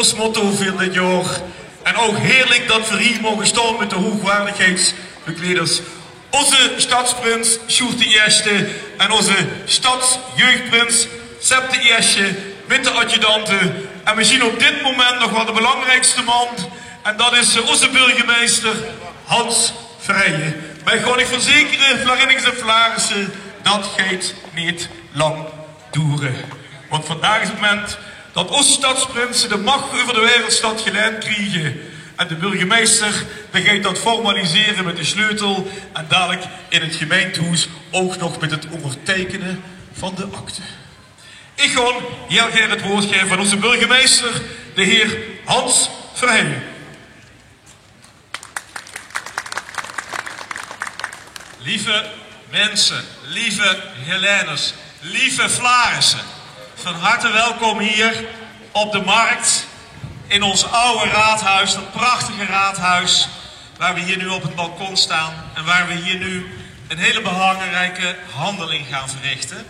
ons motto voor dit jaar. En ook heerlijk dat we hier mogen staan met de hoogwaardigheidsbekleders. Onze stadsprins Sjoerd de Eerste en onze stadsjeugdprins Sepp de Eerste met de adjudanten. En we zien op dit moment nog wel de belangrijkste man. En dat is onze burgemeester Hans Vrijen. Wij gaan ik verzekeren, Vlarinnings en Vlaarsen, dat gaat niet lang duren. Want vandaag is het moment dat onze stadsprinsen de macht over de wereldstad geleend krijgen. En de burgemeester gaat dat formaliseren met de sleutel. En dadelijk in het gemeentehuis ook nog met het ondertekenen van de akte. Ik ga heel graag het woord geven aan onze burgemeester, de heer Hans Vrijen. Lieve mensen, lieve Geleners, lieve Vlarissen, van harte welkom hier op de markt in ons oude raadhuis, dat prachtige raadhuis waar we hier nu op het balkon staan en waar we hier nu een hele belangrijke handeling gaan verrichten.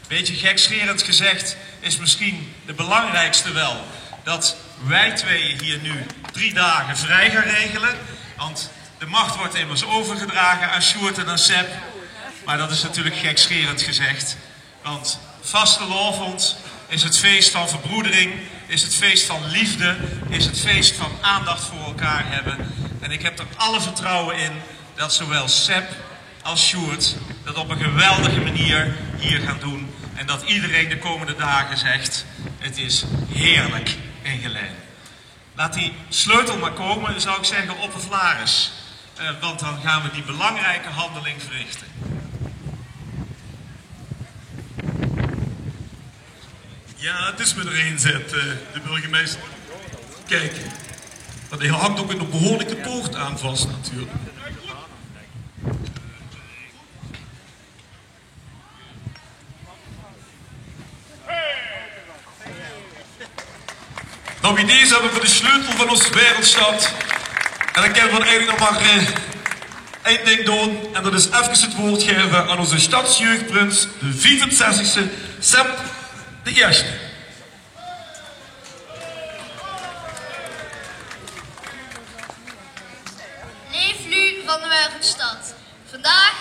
Beetje gekscherend gezegd is misschien de belangrijkste wel dat wij tweeën hier nu 3 dagen vrij gaan regelen, want de macht wordt immers overgedragen aan Sjoerd en aan Sepp. Maar dat is natuurlijk gekscherend gezegd. Want vastelavond is het feest van verbroedering, is het feest van liefde, is het feest van aandacht voor elkaar hebben. En ik heb er alle vertrouwen in dat zowel Sepp als Sjoerd dat op een geweldige manier hier gaan doen. En dat iedereen de komende dagen zegt, het is heerlijk in Geleen. Laat die sleutel maar komen, zou ik zeggen, op een Vlaris. Want dan gaan we die belangrijke handeling verrichten. Ja, het is me er een zet, de burgemeester. Kijk, want hij hangt ook een behoorlijke poort aan vast natuurlijk. Nou, bij deze hebben we de sleutel van onze wereldstad. En dan kunnen we eigenlijk nog maar één ding doen. En dat is even het woord geven aan onze stadsjeugdprins, de 65e Sepp de Eerste. Leeflu van de wereldstad. Vandaag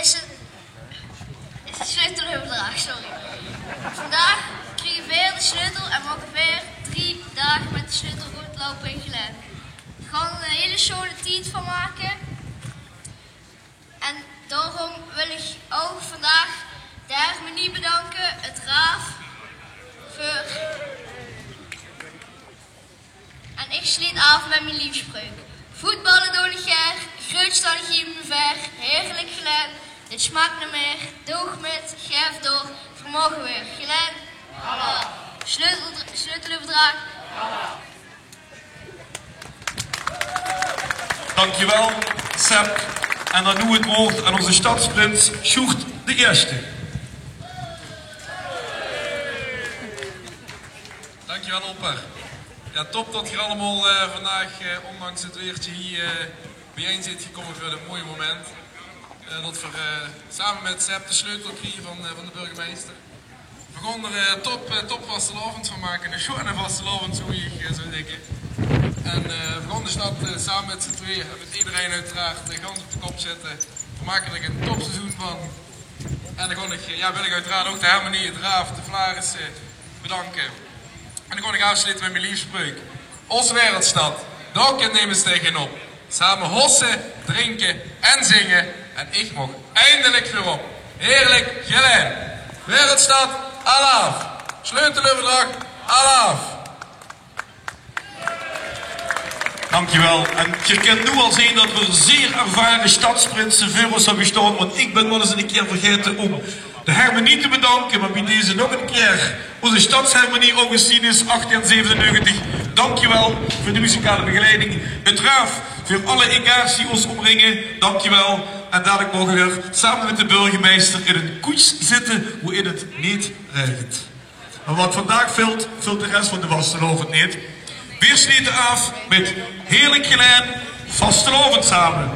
is het sleuteloverdracht, sorry. Vandaag krijgen we weer de sleutel en mogen weer 3 dagen met de sleutel rondlopen in Geleen. We gaan er een hele schone tijd van maken. En daarom wil ik ook vandaag de harmonie bedanken, het raaf, voor... En ik sluit af met mijn liefspreuk. Voetballen door de ger, grootstandig hier me ver, heerlijk Geleen. Dit smaakt naar meer, doog met, geef door, vermogen weer. Geleen, sleuteloverdracht. Dankjewel, Sepp. En dan nu het woord aan onze stadsprins Sjoerd de Eerste. Dankjewel, opper. Ja, top dat je allemaal vandaag, ondanks het weertje, hier bijeen zit gekomen voor dit mooie moment. Dat we samen met Sepp de sleutel krijgen van de burgemeester. We gaan er top vastelavond van maken. Een schone vastelavond, zo dikke. En we gaan de stad samen met z'n tweeën, met iedereen uiteraard, gans op de kop zetten. We maken er een topseizoen van. En dan wil ik uiteraard ook de harmonie, het raaf, de Vlaris bedanken. En dan ga ik afsluiten met mijn liefspreuk. Onze wereldstad, daar nemen we tegenop. Samen hossen, drinken en zingen. En ik mag eindelijk weer op. Heerlijk Geleen. Wereldstad, alaaf. Sleuteloverdracht, alaaf. Dankjewel. En je kunt nu al zien dat we zeer ervaren stadsprinsen voor ons hebben staan. Want ik ben wel eens een keer vergeten om de harmonie te bedanken. Maar bij deze nog een keer onze stadsharmonie Augustinus 1897. Dankjewel voor de muzikale begeleiding. Het raaf voor alle egaars die ons omringen. Dankjewel. En dadelijk mogen we weer samen met de burgemeester in een koets zitten hoe in het niet regent. Maar wat vandaag vult, vult de rest van de vastelavond niet. Weer sluiten af met heerlijk Geleen, vastelavond samen.